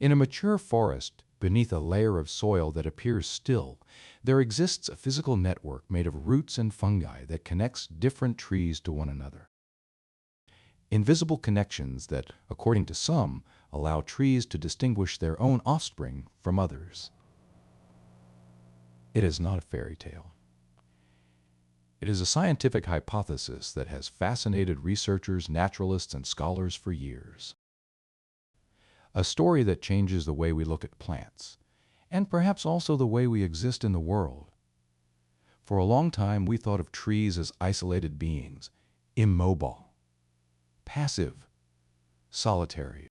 In a mature forest, beneath a layer of soil that appears still, there exists a physical network made of roots and fungi that connects different trees to one another. Invisible connections that, according to some, allow trees to distinguish their own offspring from others. It is not a fairy tale. It is a scientific hypothesis that has fascinated researchers, naturalists, and scholars for years. A story that changes the way we look at plants, and perhaps also the way we exist in the world. For a long time, we thought of trees as isolated beings, immobile, passive, solitary.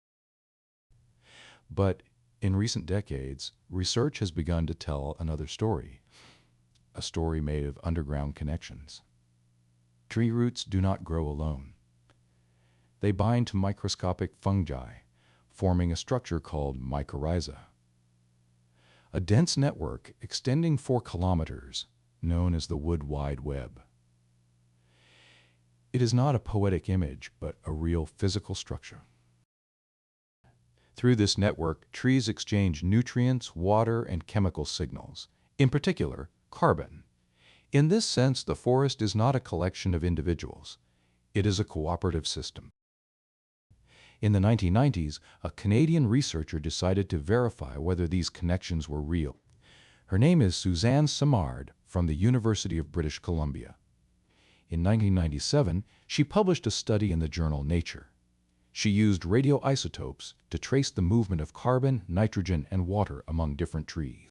But in recent decades, research has begun to tell another story, a story made of underground connections. Tree roots do not grow alone. They bind to microscopic fungi, forming a structure called mycorrhiza, a dense network extending for kilometers, known as the Wood Wide Web. It is not a poetic image, but a real physical structure. Through this network, trees exchange nutrients, water, and chemical signals, in particular, carbon. In this sense, the forest is not a collection of individuals. It is a cooperative system. In the 1990s, a Canadian researcher decided to verify whether these connections were real. Her name is Suzanne Simard from the University of British Columbia. In 1997, she published a study in the journal Nature. She used radioisotopes to trace the movement of carbon, nitrogen, and water among different trees.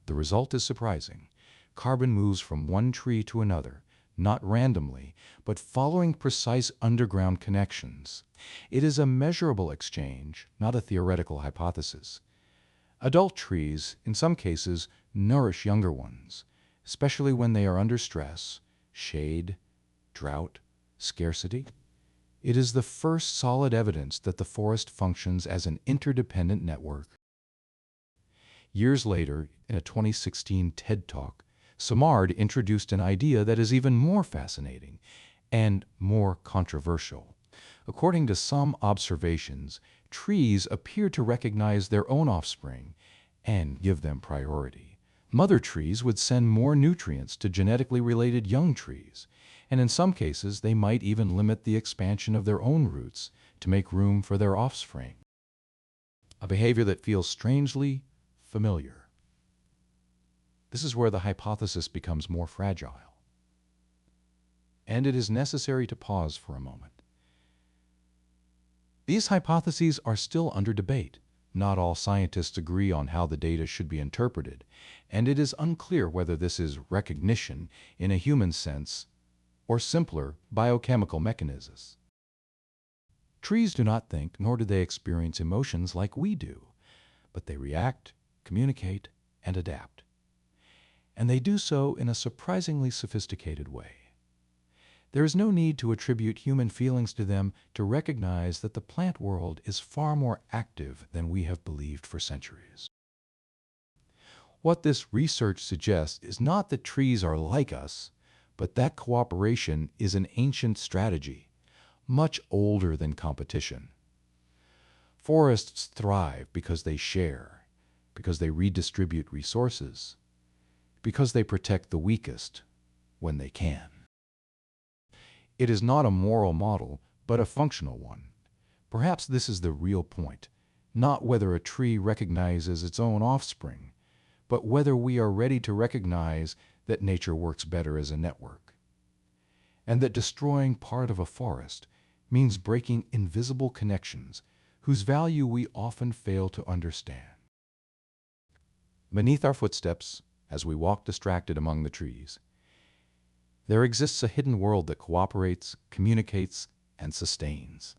The result is surprising. Carbon moves from one tree to another, not randomly, but following precise underground connections. It is a measurable exchange, not a theoretical hypothesis. Adult trees, in some cases, nourish younger ones, especially when they are under stress, shade, drought, scarcity. It is the first solid evidence that the forest functions as an interdependent network. Years later, in a 2016 TED Talk, Simard introduced an idea that is even more fascinating and more controversial. According to some observations, trees appear to recognize their own offspring and give them priority. Mother trees would send more nutrients to genetically related young trees, and in some cases they might even limit the expansion of their own roots to make room for their offspring. A behavior that feels strangely familiar. This is where the hypothesis becomes more fragile. And it is necessary to pause for a moment. These hypotheses are still under debate. Not all scientists agree on how the data should be interpreted, and it is unclear whether this is recognition in a human sense or simpler biochemical mechanisms. Trees do not think, nor do they experience emotions like we do, but they react, communicate, and adapt. And they do so in a surprisingly sophisticated way. There is no need to attribute human feelings to them to recognize that the plant world is far more active than we have believed for centuries. What this research suggests is not that trees are like us, but that cooperation is an ancient strategy, much older than competition. Forests thrive because they share, because they redistribute resources, because they protect the weakest when they can. It is not a moral model, but a functional one. Perhaps this is the real point, not whether a tree recognizes its own offspring, but whether we are ready to recognize that nature works better as a network, and that destroying part of a forest means breaking invisible connections whose value we often fail to understand. Beneath our footsteps, as we walk distracted among the trees, there exists a hidden world that cooperates, communicates, and sustains.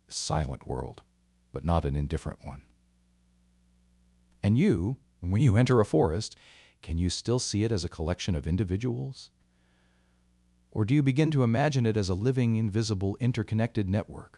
A silent world, but not an indifferent one. And you, when you enter a forest, can you still see it as a collection of individuals? Or do you begin to imagine it as a living, invisible, interconnected network?